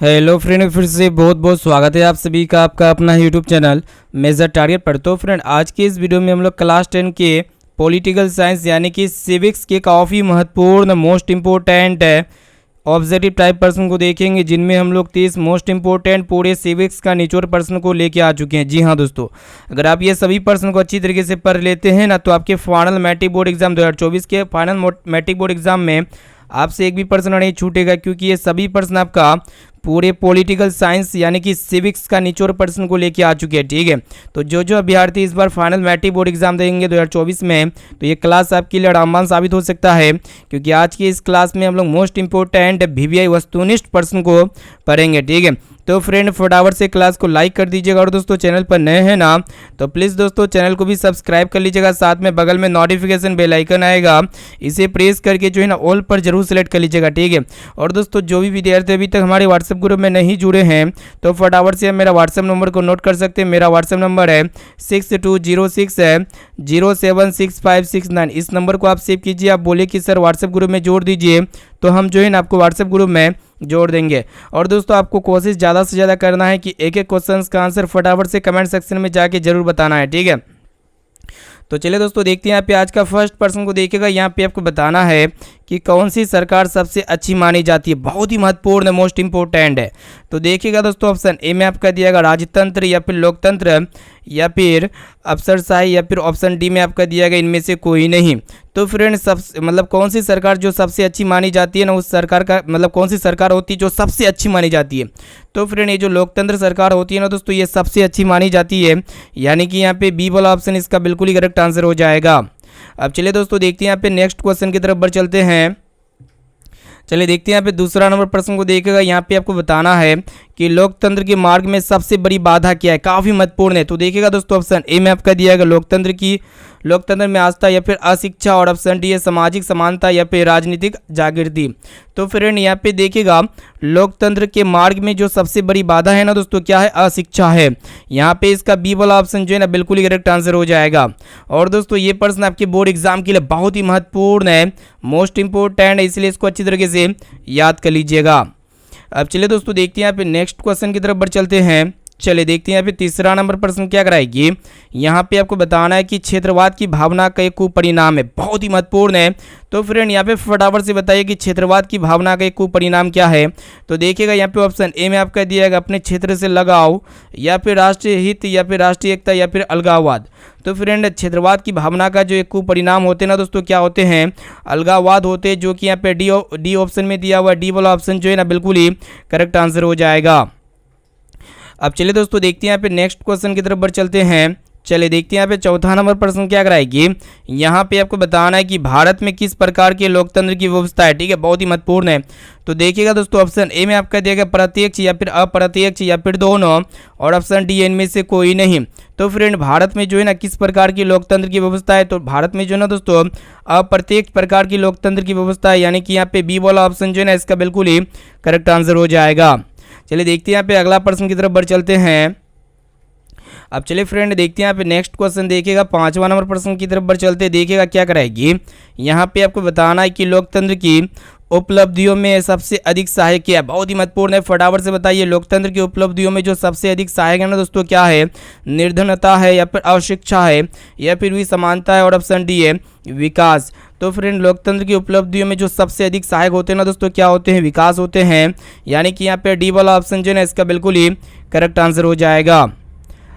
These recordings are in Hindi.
हेलो फ्रेंड, फिर से बहुत बहुत स्वागत है आप सभी का आपका अपना यूट्यूब चैनल मेजर टारगेट पर। तो फ्रेंड, आज के इस वीडियो में हम लोग क्लास 10 के पॉलिटिकल साइंस यानी कि सिविक्स के काफ़ी महत्वपूर्ण मोस्ट इम्पोर्टेंट ऑब्जेक्टिव टाइप प्रश्न को देखेंगे, जिनमें हम लोग 30 मोस्ट इंपोर्टेंट पूरे सिविक्स का निचोड़ प्रश्न को लेके आ चुके हैं। जी हाँ दोस्तों, अगर आप ये सभी प्रश्न को अच्छी तरीके से पढ़ लेते हैं ना, तो आपके फाइनल मैट्रिक बोर्ड एग्जाम 2024 के फाइनल मैट्रिक बोर्ड एग्जाम में आपसे एक भी प्रश्न नहीं छूटेगा, क्योंकि ये सभी प्रश्न आपका पूरे पॉलिटिकल साइंस यानी कि सिविक्स का निचोड़ प्रश्न को लेके आ चुके हैं। ठीक है, तो जो अभ्यर्थी इस बार फाइनल मैट्रिक बोर्ड एग्जाम देंगे 2024 में, तो ये क्लास आपके लिए रामबाण साबित हो सकता है, क्योंकि आज की इस क्लास में हम लोग मोस्ट इंपोर्टेंट वीवीआई वस्तुनिष्ठ प्रश्न को पढ़ेंगे। ठीक है, तो फ्रेंड फटाफट से क्लास को लाइक कर दीजिएगा, और दोस्तों चैनल पर नए हैं ना, तो प्लीज़ दोस्तों चैनल को भी सब्सक्राइब कर लीजिएगा। साथ में बगल में नोटिफिकेशन बेल आइकन आएगा, इसे प्रेस करके जो है ना ऑल पर जरूर सेलेक्ट कर लीजिएगा। ठीक है, और दोस्तों जो भी विद्यार्थी अभी तक हमारे व्हाट्सएप ग्रुप में नहीं जुड़े हैं, तो फटाफट से मेरा व्हाट्सएप नंबर को नोट कर सकते हैं। मेरा व्हाट्सएप नंबर है 6206076569। इस नंबर को आप सेव कीजिए। आप बोले कि सर व्हाट्सएप ग्रुप में जोड़ दीजिए, तो हम जो है ना आपको व्हाट्सएप ग्रुप में जोड़ देंगे। और दोस्तों आपको कोशिश ज़्यादा से ज़्यादा करना है कि एक एक क्वेश्चन का आंसर फटाफट से कमेंट सेक्शन में जाके जरूर बताना है। ठीक है, तो चलिए दोस्तों देखते हैं यहाँ पे आज का फर्स्ट प्रश्न को देखिएगा। यहाँ पे आपको बताना है कि कौन सी सरकार सबसे अच्छी मानी जाती है। बहुत ही महत्वपूर्ण मोस्ट इंपोर्टेंट है। तो देखिएगा दोस्तों, ऑप्शन ए में आपका दिया गया राजतंत्र या फिर लोकतंत्र या फिर अफसरशाही या फिर ऑप्शन डी में आपका दिया गया इनमें से कोई नहीं। तो फ्रेंड सब कौन सी सरकार जो सबसे अच्छी मानी जाती है ना, उस सरकार का कौन सी सरकार होती है जो सबसे अच्छी मानी जाती है। तो फ्रेंड ये जो लोकतंत्र सरकार होती है ना दोस्तों, ये सबसे अच्छी मानी जाती है, यानी कि यहाँ पे बी वाला ऑप्शन इसका बिल्कुल ही करेक्ट आंसर हो जाएगा। अब चलिए दोस्तों देखते हैं यहाँ पे नेक्स्ट क्वेश्चन की तरफ बढ़ चलते हैं। चलिए देखते हैं यहाँ पे दूसरा नंबर प्रश्न को देखिएगा। यहाँ पे आपको बताना है कि लोकतंत्र के मार्ग में सबसे बड़ी बाधा क्या है। काफ़ी महत्वपूर्ण है। तो देखिएगा दोस्तों, ऑप्शन ए में आपका दिया गया लोकतंत्र में आस्था या फिर अशिक्षा, और ऑप्शन डी है सामाजिक समानता या फिर राजनीतिक जागृति। तो फ्रेंड यहाँ पे देखिएगा लोकतंत्र के मार्ग में जो सबसे बड़ी बाधा है ना दोस्तों, क्या है? अशिक्षा है। यहाँ पे इसका बी वाला ऑप्शन जो है ना बिल्कुल ही करेक्ट आंसर हो जाएगा। और दोस्तों ये प्रश्न आपके बोर्ड एग्जाम के लिए बहुत ही महत्वपूर्ण है, मोस्ट इंपोर्टेंट है, इसलिए इसको अच्छी तरीके से याद कर लीजिएगा। अब चलिए दोस्तों देखते हैं यहाँ पे नेक्स्ट क्वेश्चन की तरफ बढ़ चलते हैं। चलिए देखते हैं यहाँ पे तीसरा नंबर प्रश्न क्या कराएगी। यहाँ पे आपको बताना है कि क्षेत्रवाद की भावना का एक कुपरिणाम है। बहुत ही महत्वपूर्ण है। तो फ्रेंड यहाँ पे फटाफट से बताइए कि क्षेत्रवाद की भावना का एक कुपरिणाम क्या है। तो देखिएगा यहाँ पे ऑप्शन ए में आपका दिया गया अपने क्षेत्र से लगाव या फिर राष्ट्रीय हित या फिर राष्ट्रीय एकता या फिर अलगाववाद। तो फ्रेंड क्षेत्रवाद की भावना का जो एक कुपरिणाम होते हैं ना दोस्तों, क्या होते हैं? अलगाववाद होते हैं, जो कि यहाँ पे डी ऑप्शन में दिया हुआ डी वाला ऑप्शन जो है ना बिल्कुल ही करेक्ट आंसर हो जाएगा। अब चलिए दोस्तों देखते हैं यहाँ पे नेक्स्ट क्वेश्चन की तरफ बढ़ चलते हैं। चलिए देखते हैं यहाँ पे चौथा नंबर प्रश्न क्या कराएगी। यहाँ पे आपको बताना है कि भारत में किस प्रकार के लोकतंत्र की व्यवस्था है। ठीक है, बहुत ही महत्वपूर्ण है। तो देखिएगा दोस्तों, ऑप्शन ए में आपका दिया गया प्रत्यक्ष या फिर अप्रत्यक्ष या फिर दोनों, और ऑप्शन डी इनमें से कोई नहीं। तो फ्रेंड भारत में जो है ना किस प्रकार की लोकतंत्र की व्यवस्था है, तो भारत में जो है ना दोस्तों अप्रत्यक्ष प्रकार की लोकतंत्र की व्यवस्था है, यानी कि यहाँ पे बी वाला ऑप्शन जो है ना इसका बिल्कुल ही करेक्ट आंसर हो जाएगा। चलिए देखते हैं यहाँ पे अगला प्रश्न की तरफ बढ़ चलते हैं। अब चलिए फ्रेंड देखते हैं यहाँ पे नेक्स्ट क्वेश्चन देखिएगा, पांचवा नंबर प्रश्न की तरफ बढ़ चलते हैं। देखिएगा क्या कराएगी। यहाँ पे आपको बताना है कि लोकतंत्र की उपलब्धियों में सबसे अधिक सहायक क्या है। बहुत ही महत्वपूर्ण है, फटाफट से बताइए लोकतंत्र की उपलब्धियों में जो सबसे अधिक सहायक है ना दोस्तों, क्या है? निर्धनता है या फिर अशिक्षा है या फिर भी समानता है, और ऑप्शन डी है विकास। तो फ्रेंड लोकतंत्र की उपलब्धियों में जो सबसे अधिक सहायक होते हैं ना दोस्तों, क्या होते हैं? विकास होते हैं, यानी कि यहाँ पे डी वाला ऑप्शन जो है ना इसका बिल्कुल ही करेक्ट आंसर हो जाएगा।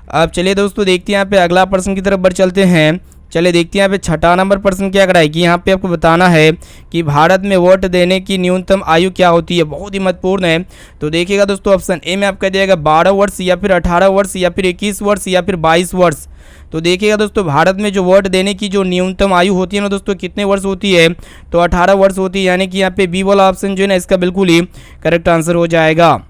अब चलिए दोस्तों देखते हैं यहाँ पे अगला प्रश्न की तरफ बढ़ चलते हैं। चलिए देखते हैं यहाँ पे छठा नंबर प्रश्न क्या कराएगी। यहाँ पे आपको बताना है कि भारत में वोट देने की न्यूनतम आयु क्या होती है। बहुत ही महत्वपूर्ण है। तो देखिएगा दोस्तों, ऑप्शन ए में आपका दिएगा 12 वर्ष या फिर 18 वर्ष या फिर 21 वर्ष या फिर 22 वर्ष। तो देखिएगा दोस्तों भारत में जो वोट देने की जो न्यूनतम आयु होती है ना दोस्तों, कितने वर्ष होती है? तो 18 वर्ष होती है, यानी कि यहाँ पे बी वाला ऑप्शन जो है ना इसका बिल्कुल ही करेक्ट आंसर हो जाएगा।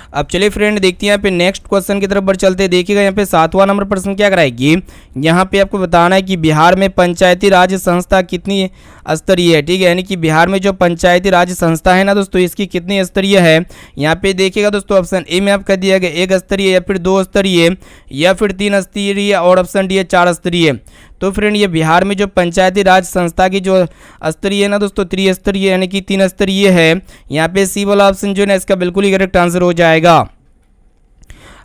अब चलिए फ्रेंड देखते हैं यहाँ पे नेक्स्ट क्वेश्चन की तरफ बढ़ चलते हैं। देखिएगा यहाँ पे सातवां नंबर प्रश्न क्या कराएगी। यहाँ पे आपको बताना है कि बिहार में पंचायती राज संस्था कितनी स्तरीय है। ठीक है, यानी कि बिहार में जो पंचायती राज संस्था है ना दोस्तों, इसकी कितनी स्तरीय है। यहाँ पे देखिएगा दोस्तों, ऑप्शन ए में आपका दिया गया 1 स्तरीय या फिर 2 स्तरीय या फिर 3 स्तरीय, और ऑप्शन डी है 4 स्तरीय। तो फ्रेंड ये बिहार में जो पंचायती राज संस्था की जो स्तरीय है ना दोस्तों, त्रिस्तरीय यानी कि 3 स्तरीय है। यहाँ पे सी वाला ऑप्शन जो है ना इसका बिल्कुल ही करेक्ट आंसर हो जाएगा।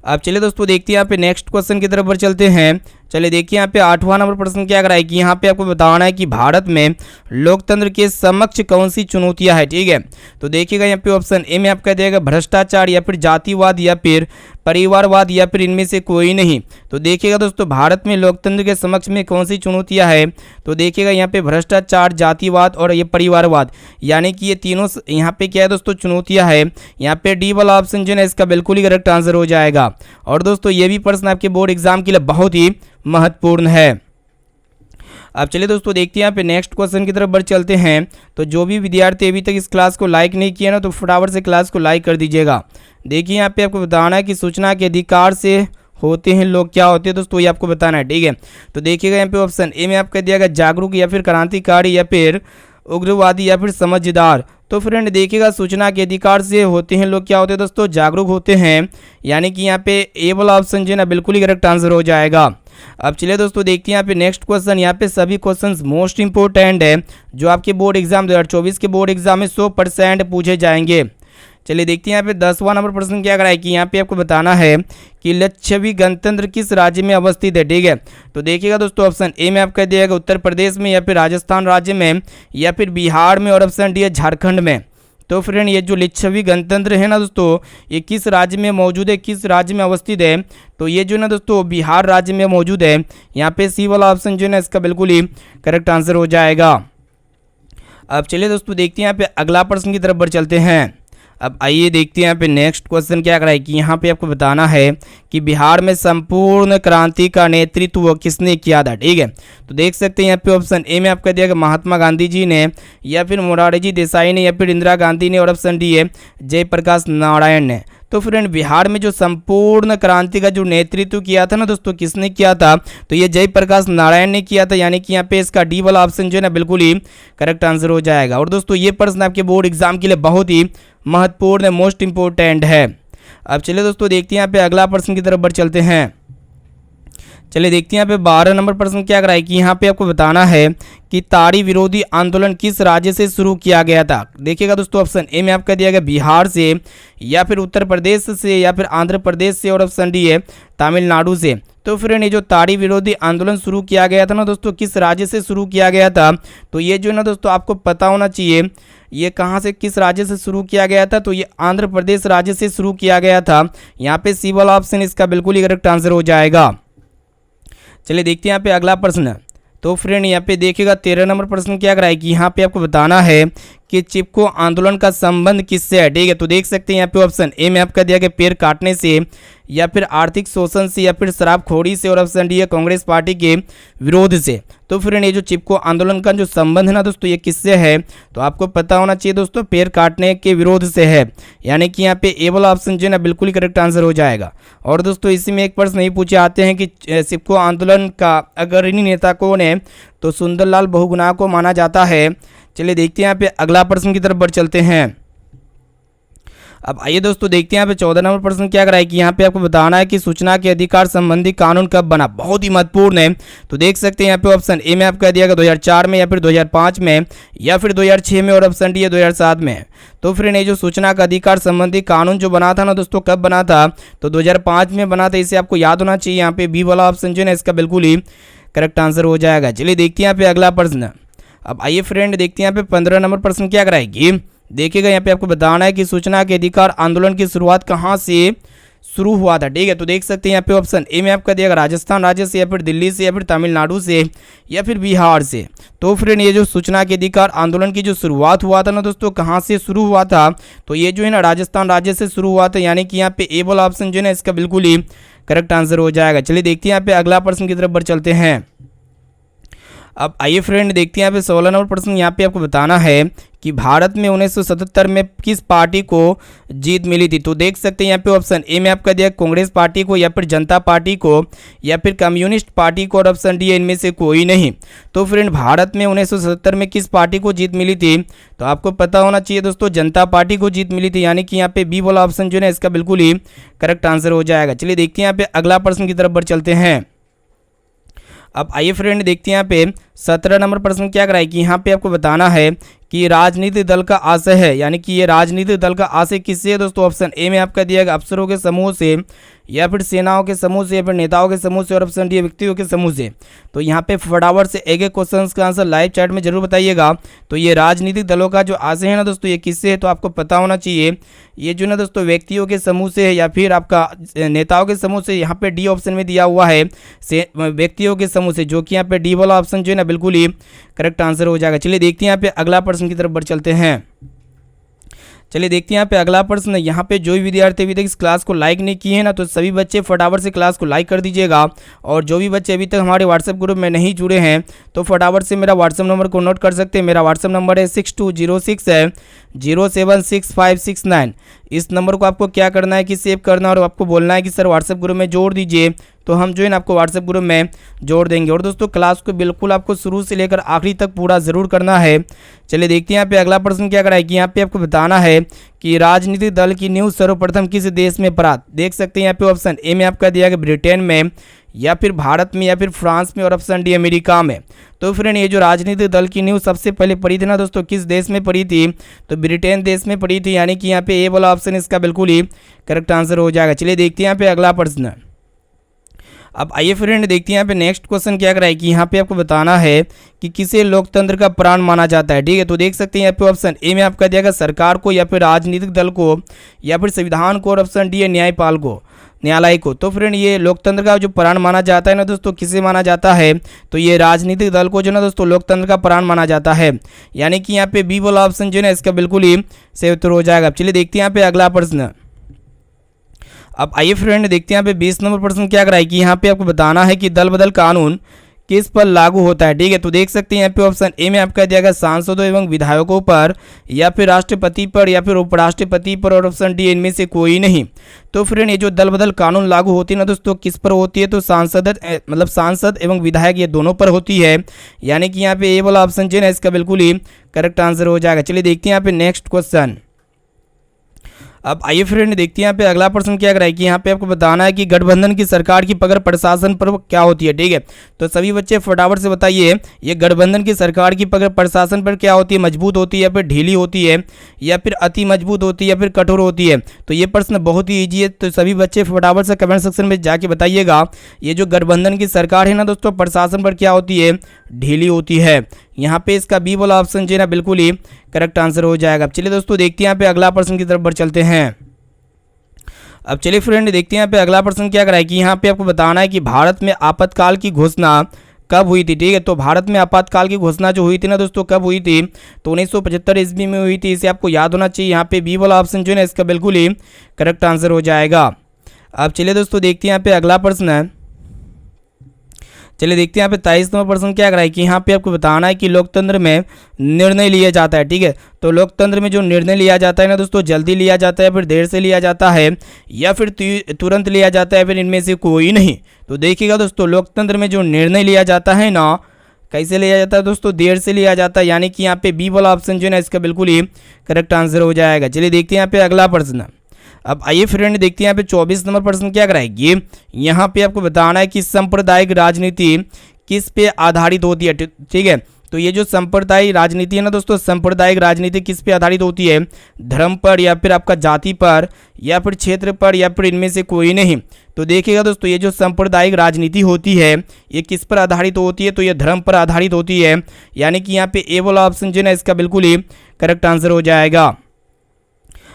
अब चलिए दोस्तों देखते हैं यहाँ पे नेक्स्ट क्वेश्चन की तरफ पर चलते हैं। चलिए देखिए यहाँ पे 8वां नंबर प्रश्न क्या कराए कि यहाँ पे आपको बताना है कि भारत में लोकतंत्र के समक्ष कौन सी चुनौतियां है। ठीक है, तो देखिएगा यहाँ पे ऑप्शन ए में आपका दिया भ्रष्टाचार या फिर जातिवाद या फिर परिवारवाद या फिर इनमें से कोई नहीं। तो देखिएगा दोस्तों भारत में लोकतंत्र के समक्ष में कौन सी चुनौतियां है, तो देखिएगा यहाँ पे भ्रष्टाचार, जातिवाद और ये परिवारवाद, यानी कि ये तीनों यहाँ पे क्या है दोस्तों चुनौतियां है। यहाँ पे डी वाला ऑप्शन जो है इसका बिल्कुल ही करेक्ट आंसर हो जाएगा। और दोस्तों ये भी प्रश्न आपके बोर्ड एग्जाम के लिए बहुत ही महत्वपूर्ण है। अब चलिए दोस्तों देखते हैं यहाँ पे नेक्स्ट क्वेश्चन की तरफ बढ़ चलते हैं। तो जो भी विद्यार्थी अभी तक इस क्लास को लाइक नहीं किया ना, तो फटाफट से क्लास को लाइक कर दीजिएगा। देखिए यहाँ पे आपको बताना है कि सूचना के अधिकार से होते हैं लोग क्या होते हैं दोस्तों, ये आपको बताना है। ठीक है, तो देखिएगा यहाँ पे ऑप्शन ए में आपका दिया गया जागरूक या फिर क्रांतिकारी या फिर उग्रवादी या फिर समझदार। तो फ्रेंड देखिएगा सूचना के अधिकार से होते हैं लोग क्या होते हैं दोस्तों, जागरूक होते हैं, यानी कि यहाँ पे ए वाला ऑप्शन जो है ना बिल्कुल ही करेक्ट आंसर हो जाएगा। अब चलिए दोस्तों देखते हैं यहाँ पे नेक्स्ट क्वेश्चन। यहाँ पे सभी क्वेश्चंस मोस्ट इंपोर्टेंट है जो आपके बोर्ड एग्जाम 2024 के बोर्ड एग्जाम में 100% पूछे जाएंगे। चलिए देखते हैं यहाँ पे 10वां नंबर प्रश्न क्या कराए कि यहाँ पे आपको बताना है कि लिच्छवी गणतंत्र किस राज्य में अवस्थित है। ठीक है, तो देखिएगा दोस्तों ऑप्शन ए में आपका दिया गया उत्तर प्रदेश में या फिर राजस्थान राज्य में या फिर बिहार में और ऑप्शन डी है झारखंड में। तो फ्रेंड ये जो लिच्छवी गणतंत्र है ना दोस्तों, ये किस राज्य में मौजूद है, किस राज्य में अवस्थित है, तो ये जो ना दोस्तों बिहार राज्य में मौजूद है। यहाँ पे सी वाला ऑप्शन जो है ना इसका बिल्कुल ही करेक्ट आंसर हो जाएगा। अब चलिए दोस्तों देखते हैं यहाँ पे अगला प्रश्न की तरफ बढ़ चलते हैं। अब आइए देखते हैं यहाँ पे नेक्स्ट क्वेश्चन क्या कराए कि यहाँ पे आपको बताना है कि बिहार में संपूर्ण क्रांति का नेतृत्व किसने किया था। ठीक है, तो देख सकते हैं यहाँ पे ऑप्शन ए में आपका दिया गया महात्मा गांधी जी ने या फिर मोरारजी देसाई ने या फिर इंदिरा गांधी ने और ऑप्शन डी है जयप्रकाश नारायण ने। तो फ्रेंड बिहार में जो संपूर्ण क्रांति का जो नेतृत्व किया था ना दोस्तों, किसने किया था, तो ये जयप्रकाश नारायण ने किया था, यानी कि यहाँ पे इसका डी वाला ऑप्शन जो है ना बिल्कुल ही करेक्ट आंसर हो जाएगा। और दोस्तों ये प्रश्न आपके बोर्ड एग्जाम के लिए बहुत ही महत्वपूर्ण है, मोस्ट इंपोर्टेंट है। अब चलिए दोस्तों देखते हैं यहाँ पे अगला प्रश्न की तरफ बढ़ चलते हैं। चलिए देखते हैं यहाँ पे 12 नंबर प्रश्न क्या कराए कि यहाँ पे आपको बताना है कि ताड़ी विरोधी आंदोलन किस राज्य से शुरू किया गया था। देखिएगा दोस्तों ऑप्शन ए में आपका दिया गया बिहार से या फिर उत्तर प्रदेश से या फिर आंध्र प्रदेश से और ऑप्शन डी है तमिलनाडु से। तो फ्रेंड ये जो ताड़ी विरोधी आंदोलन शुरू किया गया था ना दोस्तों, किस राज्य से शुरू किया गया था, तो ये जो है ना दोस्तों आपको पता होना चाहिए ये कहाँ से किस राज्य से शुरू किया गया था, तो ये आंध्र प्रदेश राज्य से शुरू किया गया था। यहाँ पे सी वाला ऑप्शन इसका बिल्कुल ही करेक्ट आंसर हो जाएगा। चलिए देखते हैं यहाँ पे अगला प्रश्न। तो फ्रेंड यहाँ पे देखिएगा 13 नंबर प्रश्न क्या कराए कि यहाँ पे आपको बताना है कि चिपको आंदोलन का संबंध किससे है। ठीक है, तो देख सकते हैं यहाँ पे ऑप्शन ए में आपका दिया गया पेड़ काटने से या फिर आर्थिक शोषण से या फिर शराबखोरी से और ऑप्शन डी है कांग्रेस पार्टी के विरोध से। तो फ्रेंड ये जो चिपको आंदोलन का जो संबंध है ना दोस्तों, ये किससे है, तो आपको पता होना चाहिए दोस्तों पेड़ काटने के विरोध से है, यानी कि यहाँ पे ए वाला ऑप्शन जो है ना बिल्कुल ही करेक्ट आंसर हो जाएगा। और दोस्तों इसी में एक प्रश्न नहीं पूछे आते हैं कि चिपको आंदोलन का अग्रणी नेता कौन है, तो सुंदरलाल बहुगुणा को माना जाता है। चलिए देखते हैं यहाँ पे अगला प्रश्न की तरफ बढ़ चलते हैं। अब आइए दोस्तों देखते हैं यहाँ पे 14 नंबर प्रश्न क्या कराए कि यहाँ पे आपको बताना है कि सूचना के अधिकार संबंधी कानून कब बना। बहुत ही महत्वपूर्ण है। तो देख सकते हैं यहाँ पे ऑप्शन ए में आपका दिया गया 2004 में या फिर 2005 में या फिर 2006 में और ऑप्शन डी है 2007 में। तो फिर ये जो सूचना का अधिकार संबंधी कानून जो बना था ना दोस्तों, कब बना था, तो 2005 में बना था। इसे आपको याद होना चाहिए। यहाँ पे बी वाला ऑप्शन जो है ना इसका बिल्कुल ही करेक्ट आंसर हो जाएगा। चलिए देखते हैं यहाँ पे अगला प्रश्न। अब आइए फ्रेंड देखते हैं यहाँ पे 15 नंबर प्रश्न क्या कराएगी। देखिएगा यहाँ पे आपको बताना है कि सूचना के अधिकार आंदोलन की शुरुआत कहाँ से शुरू हुआ था। ठीक है, तो देख सकते हैं यहाँ पे ऑप्शन ए में आपका दिया राजस्थान राज्य से या फिर दिल्ली से या फिर तमिलनाडु से या फिर बिहार से। तो फ्रेंड ये जो सूचना के अधिकार आंदोलन की जो शुरुआत हुआ था ना दोस्तों, कहाँ से शुरू हुआ था, तो ये जो है ना राजस्थान राज्य से शुरू हुआ था, यानी कि यहाँ पे ए वाला ऑप्शन जो है ना इसका बिल्कुल ही करेक्ट आंसर हो जाएगा। चलिए देखते हैं यहाँ पे अगला प्रश्न की तरफ बढ़ चलते हैं। अब आइए फ्रेंड देखते हैं यहाँ पे 16 नंबर प्रश्न। यहाँ पे आपको बताना है कि भारत में 1977 में किस पार्टी को जीत मिली थी। तो देख सकते हैं यहाँ पे ऑप्शन ए में आपका दिया कांग्रेस पार्टी को या फिर जनता पार्टी को या फिर कम्युनिस्ट पार्टी को और ऑप्शन डी इनमें से कोई नहीं। तो फ्रेंड भारत में 1977 में किस पार्टी को जीत मिली थी, तो आपको पता होना चाहिए दोस्तों जनता पार्टी को जीत मिली थी, यानी कि यहाँ पे बी वाला ऑप्शन जो है इसका बिल्कुल ही करेक्ट आंसर हो जाएगा। चलिए देखते हैं यहाँ पे अगला प्रश्न की तरफ बढ़ चलते हैं। अब आइए फ्रेंड देखते हैं यहाँ पे 17 नंबर प्रश्न क्या कराए कि यहाँ पे आपको बताना है कि राजनीतिक दल का आशय है, यानी कि ये राजनीतिक दल का आशय किससे है दोस्तों। ऑप्शन ए में आपका दिया गया अफसरों के समूह से, या फिर सेनाओं के समूह से, या फिर नेताओं के समूह से, और ऑप्शन डी व्यक्तियों के समूह से। तो यहाँ पे फटाफट से एक एक क्वेश्चन का आंसर लाइव चैट में जरूर बताइएगा। तो ये राजनीतिक दलों का जो आशय है ना दोस्तों, ये किससे है, तो आपको पता होना चाहिए ये जो ना दोस्तों व्यक्तियों के समूह से है, या फिर आपका नेताओं के समूह से। यहाँ पे डी ऑप्शन में दिया हुआ है से व्यक्तियों के समूह से, जो कि यहाँ पे डी वाला ऑप्शन जो है ना बिल्कुल ही करेक्ट आंसर हो जाएगा। चलिए देखते हैं यहाँ पे अगला प्रश्न की तरफ बढ़ चलते हैं। चलिए देखते हैं यहाँ पे अगला प्रश्न। यहाँ पे जो भी विद्यार्थी अभी तक इस क्लास को लाइक नहीं किए हैं ना, तो सभी बच्चे फटाफट से क्लास को लाइक कर दीजिएगा। और जो भी बच्चे अभी तक हमारे व्हाट्सएप ग्रुप में नहीं जुड़े हैं, तो फटाफट से मेरा व्हाट्सएप नंबर को नोट कर सकते हैं। मेरा व्हाट्सएप नंबर है 6206076569। इस नंबर को आपको क्या करना है कि सेव करना है, और आपको बोलना है कि सर व्हाट्सएप ग्रुप में जोड़ दीजिए, तो हम जो है ना आपको व्हाट्सएप ग्रुप में जोड़ देंगे। और दोस्तों क्लास को बिल्कुल आपको शुरू से लेकर आखिरी तक पूरा ज़रूर करना है। चलिए देखते हैं यहाँ पे अगला प्रश्न क्या कराए कि यहाँ पे आपको बताना है कि राजनीतिक दल की नींव सर्वप्रथम किस देश में पड़ा। देख सकते हैं यहाँ पे ऑप्शन ए में आपका दिया गया ब्रिटेन में, या फिर भारत में, या फिर फ्रांस में, और ऑप्शन डी अमेरिका में। तो फ्रेंड ये जो राजनीतिक दल की नींव सबसे पहले पड़ी थी ना दोस्तों, किस देश में पड़ी थी, तो ब्रिटेन देश में पड़ी थी, यानी कि यहाँ पे ए वाला ऑप्शन इसका बिल्कुल ही करेक्ट आंसर हो जाएगा। चलिए देखते हैं यहाँ पे अगला प्रश्न। अब आइए फ्रेंड देखते हैं यहाँ पे नेक्स्ट क्वेश्चन क्या कराए कि यहाँ पे आपको बताना है कि किसे लोकतंत्र का प्राण माना जाता है। ठीक है, तो देख सकते हैं यहाँ पे ऑप्शन ए में आपका दिया गया सरकार को, या फिर राजनीतिक दल को, या फिर संविधान को, और ऑप्शन डी है न्यायपाल को, न्यायालय को। तो फ्रेंड ये लोकतंत्र का जो प्राण माना जाता है ना दोस्तों, किसे माना जाता है, तो ये राजनीतिक दल को जो ना दोस्तों लोकतंत्र का प्राण माना जाता है, यानी कि यहाँ पे बी वाला ऑप्शन जो है ना इसका बिल्कुल ही सही उत्तर हो जाएगा। चलिए देखते हैं यहाँ पे अगला प्रश्न। अब आइए फ्रेंड देखते हैं यहाँ पे 20 नंबर प्रश्न क्या कराए कि यहाँ पे आपको बताना है कि दल बदल कानून किस पर लागू होता है। ठीक है, तो देख सकते हैं यहाँ पे ऑप्शन ए में आपका दिया गया सांसदों एवं विधायकों पर, या फिर राष्ट्रपति पर, या फिर उपराष्ट्रपति पर, और ऑप्शन डी इनमें से कोई नहीं। तो फ्रेंड ये जो दल बदल कानून लागू होती है ना दोस्तों, किस पर होती है, तो सांसद एवं विधायक ये दोनों पर होती है, यानी कि यहाँ पे ए वाला ऑप्शन जो है ना इसका बिल्कुल ही करेक्ट आंसर हो जाएगा। चलिए देखते हैं यहाँ पे नेक्स्ट क्वेश्चन। अब आइए फ्रेंड देखते हैं यहाँ पे अगला प्रश्न क्या कराए कि यहाँ पे आपको बताना है कि गठबंधन की सरकार की पकड़ प्रशासन पर क्या होती है। ठीक है, तो सभी बच्चे फटाफट से बताइए ये गठबंधन की सरकार की पकड़ प्रशासन पर क्या होती है, मजबूत होती है, या फिर ढीली होती है, या फिर अति मजबूत होती है, या फिर कठोर होती है। तो ये प्रश्न बहुत ही ईजी है, तो सभी बच्चे फटाफट से कमेंट सेक्शन में जाके बताइएगा ये जो गठबंधन की सरकार है ना दोस्तों, प्रशासन पर क्या होती है, ढीली होती है। यहाँ पे इसका बी वाला ऑप्शन जो है ना बिल्कुल ही करेक्ट आंसर हो जाएगा। चलिए दोस्तों देखते हैं यहाँ पे अगला प्रश्न की तरफ बढ़ चलते हैं। अब चलिए फ्रेंड देखते हैं यहाँ पे अगला प्रश्न क्या कराए कि यहाँ पे आपको बताना है कि भारत में आपातकाल की घोषणा कब हुई थी। ठीक है, तो भारत में आपातकाल की घोषणा जो हुई थी ना दोस्तों, कब हुई थी, तो 1975 ईस्वी में हुई थी। इसे आपको याद होना चाहिए। यहाँ पे बी वाला ऑप्शन जो है ना इसका बिल्कुल ही करेक्ट आंसर हो जाएगा। अब चलिए दोस्तों देखते हैं यहाँ पे अगला प्रश्न है। चलिए देखते हैं यहाँ पे 23 नंबर प्रश्न क्या कराए कि यहाँ पे आपको बताना है कि लोकतंत्र में निर्णय लिया जाता है। ठीक है, तो लोकतंत्र में जो निर्णय लिया जाता है ना दोस्तों, जल्दी लिया जाता है, फिर देर से लिया जाता है, या फिर तुरंत लिया जाता है, फिर इनमें से कोई नहीं। तो देखिएगा दोस्तों लोकतंत्र में जो निर्णय लिया जाता है ना, कैसे लिया जाता है दोस्तों, देर से लिया जाता है, यानी कि यहाँ पे बी वाला ऑप्शन जो है ना इसका बिल्कुल ही करेक्ट आंसर हो जाएगा। चलिए देखते हैं यहाँ पे अगला प्रश्न। अब आइए फ्रेंड देखते हैं यहाँ पे 24 नंबर प्रश्न क्या कराएगी। यहाँ पे आपको बताना है कि सांप्रदायिक राजनीति किस पे आधारित होती है। ठीक है, तो ये जो सांप्रदायिक राजनीति है ना दोस्तों, सांप्रदायिक राजनीति किस पे आधारित होती है, धर्म पर, या फिर आपका जाति पर, या फिर क्षेत्र पर, या फिर इनमें से कोई नहीं। तो देखिएगा दोस्तों ये जो सांप्रदायिक राजनीति होती है ये किस पर आधारित होती है, तो ये धर्म पर आधारित होती है, यानी कि यहाँ पे ए वाला ऑप्शन जो है ना इसका बिल्कुल ही करेक्ट आंसर हो जाएगा।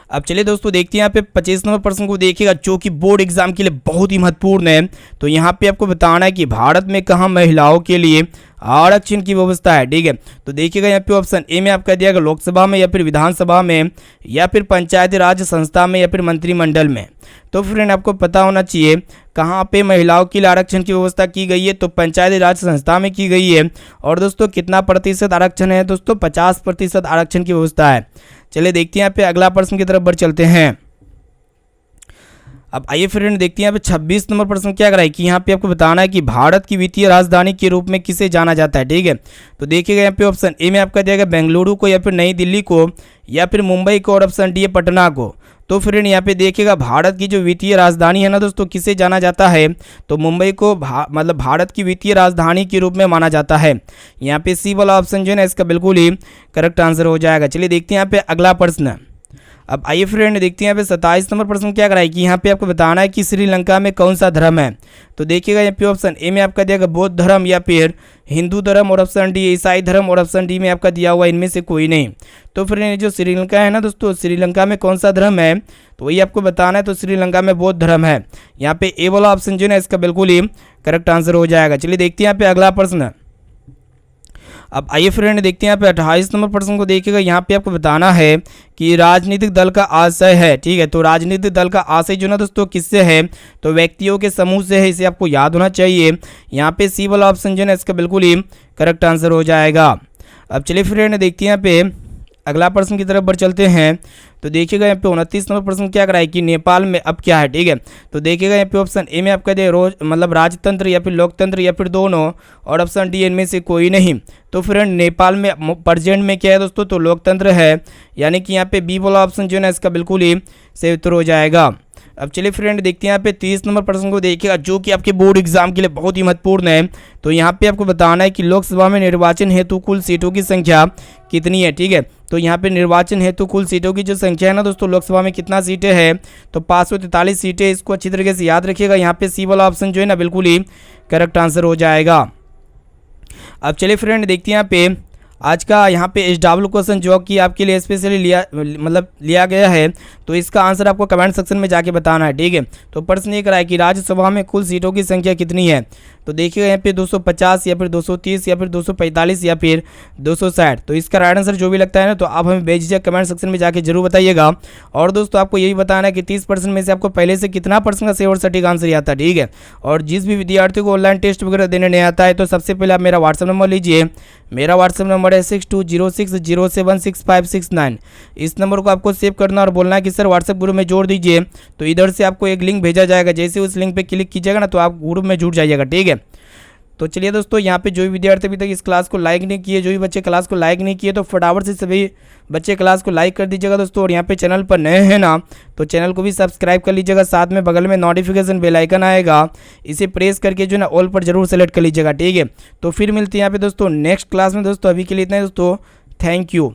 अब चलिए दोस्तों देखते हैं यहाँ पे 25 नंबर प्रश्न को देखिएगा, जो कि बोर्ड एग्जाम के लिए बहुत ही महत्वपूर्ण है। तो यहाँ पे आपको बताना है कि भारत में कहाँ महिलाओं के लिए आरक्षण की व्यवस्था है। ठीक है, तो देखिएगा यहाँ पे ऑप्शन ए में आपका दिया गया लोकसभा में, या फिर विधानसभा में, या फिर पंचायती राज संस्था में, या फिर मंत्रिमंडल में। तो फ्रेंड आपको पता होना चाहिए कहाँ पे महिलाओं के लिए आरक्षण की व्यवस्था की गई है, तो पंचायती राज संस्था में की गई है। और दोस्तों कितना प्रतिशत आरक्षण है दोस्तों, 50% आरक्षण की व्यवस्था है। चलिए देखते हैं यहाँ पे अगला प्रश्न की तरफ बढ़ चलते हैं। अब आइए फ्रेंड देखते हैं यहाँ पे 26 नंबर प्रश्न क्या कराए कि यहाँ पे आपको बताना है कि भारत की वित्तीय राजधानी के रूप में किसे जाना जाता है। ठीक है, तो देखिएगा यहाँ पे ऑप्शन ए में आपका दिया गया बेंगलुरु को, या फिर नई दिल्ली को, या फिर मुंबई को, और ऑप्शन डी है पटना को। तो फ्रेंड यहाँ पे देखिएगा भारत की जो वित्तीय राजधानी है ना दोस्तों, किसे जाना जाता है, तो मुंबई को मतलब भारत की वित्तीय राजधानी के रूप में माना जाता है। यहाँ पे सी वाला ऑप्शन जो है ना इसका बिल्कुल ही करेक्ट आंसर हो जाएगा। चलिए देखते हैं यहाँ पे अगला प्रश्न। अब आइए फ्रेंड देखते हैं यहाँ पे 27 नंबर प्रश्न क्या कराए कि यहाँ पे आपको बताना है कि श्रीलंका में कौन सा धर्म है। तो देखिएगा यहाँ पे ऑप्शन ए में आपका दिया गया बौद्ध धर्म या फिर हिंदू धर्म, और ऑप्शन डी ईसाई धर्म, और ऑप्शन डी में आपका दिया हुआ इनमें से कोई नहीं। तो फ्रेंड जो श्रीलंका है ना दोस्तों, श्रीलंका में कौन सा धर्म है तो वही आपको बताना है। तो श्रीलंका में बौद्ध धर्म है। यहाँ पे ए वाला ऑप्शन जो है ना इसका बिल्कुल ही करेक्ट आंसर हो जाएगा। चलिए देखते हैं यहाँ पे अगला प्रश्न। अब आइए फ्रेंड देखते हैं यहाँ पे 28 नंबर प्रश्न को देखिएगा। यहाँ पे आपको बताना है कि राजनीतिक दल का आशय है, ठीक है। तो राजनीतिक दल का आशय जो ना दोस्तों किससे है, तो व्यक्तियों के समूह से है, इसे आपको याद होना चाहिए। यहाँ पे सी वाला ऑप्शन जो है ना इसका बिल्कुल ही करेक्ट आंसर हो जाएगा। अब चलिए फ्रेंड देखते हैं यहाँ पे अगला प्रश्न की तरफ बढ़ चलते हैं। तो देखिएगा यहाँ पे 29 नंबर प्रश्न क्या कराए कि नेपाल में अब क्या है, ठीक है। तो देखिएगा यहाँ पे ऑप्शन ए में आपका दे रोज मतलब राजतंत्र या फिर लोकतंत्र या फिर दोनों, और ऑप्शन डी इनमें से कोई नहीं। तो फ्रेंड नेपाल में प्रेजेंट में क्या है दोस्तों, तो लोकतंत्र है, यानी कि यहाँ पे बी वाला ऑप्शन जो है ना इसका बिल्कुल ही सही उत्तर हो जाएगा। अब चलिए फ्रेंड देखते हैं यहाँ पे 30 नंबर प्रश्न को देखिएगा, जो कि आपके बोर्ड एग्जाम के लिए बहुत ही महत्वपूर्ण है। तो यहाँ पे आपको बताना है कि लोकसभा में निर्वाचन हेतु कुल सीटों की संख्या कितनी है, ठीक है। तो यहाँ पे निर्वाचन हेतु कुल सीटों की जो संख्या है ना दोस्तों, लोकसभा में कितना सीटें हैं, तो 543 सीटें। इसको अच्छी तरीके से याद रखिएगा। यहाँ पे सी वाला ऑप्शन जो है ना बिल्कुल ही करेक्ट आंसर हो जाएगा। अब चलिए फ्रेंड देखते हैं यहाँ पे आज का यहाँ पे SW क्वेश्चन जो कि आपके लिए स्पेशली लिया गया है। तो इसका आंसर आपको कमेंट सेक्शन में जाके बताना है, ठीक है। तो प्रश्न ये करा है कि राज्यसभा में कुल सीटों की संख्या कितनी है। तो देखिएगा यहाँ पे 250 या फिर 230 या फिर 245 या फिर 260। तो इसका राइट आंसर जो भी लगता है ना, तो आप हमें बेझिझक कमेंट सेक्शन में जाके जरूर बताइएगा। और दोस्तों आपको यही बताना है कि 30% में से आपको पहले से कितना परसेंट का सही और सटीक आंसर आता है, ठीक है। और जिस भी विद्यार्थी को ऑनलाइन टेस्ट वगैरह देने नहीं आता है, तो सबसे पहले आप मेरा व्हाट्सअप नंबर लीजिए। मेरा व्हाट्सअप नंबर है 6206076569। इस नंबर को आपको सेव करना और बोलना है कि सर व्हाट्सएप ग्रुप में जोड़ दीजिए। तो इधर से आपको एक लिंक भेजा जाएगा, जैसे उस लिंक पे क्लिक कीजिएगा ना, तो आप ग्रुप में जुड़ जाइएगा, ठीक है। तो चलिए दोस्तों, यहाँ पे जो भी विद्यार्थी अभी तक इस क्लास को लाइक नहीं किए, जो भी बच्चे क्लास को लाइक नहीं किए, तो फटाफट से सभी बच्चे क्लास को लाइक कर दीजिएगा दोस्तों। और यहाँ पे चैनल पर नए हैं ना, तो चैनल को भी सब्सक्राइब कर लीजिएगा। साथ में बगल में नोटिफिकेशन बेल आइकन आएगा, इसे प्रेस करके जो है ना ऑल पर जरूर सेलेक्ट कर लीजिएगा, ठीक है। तो फिर मिलते हैं यहाँ पे दोस्तों नेक्स्ट क्लास में। दोस्तों अभी के लिए इतना है दोस्तों, थैंक यू।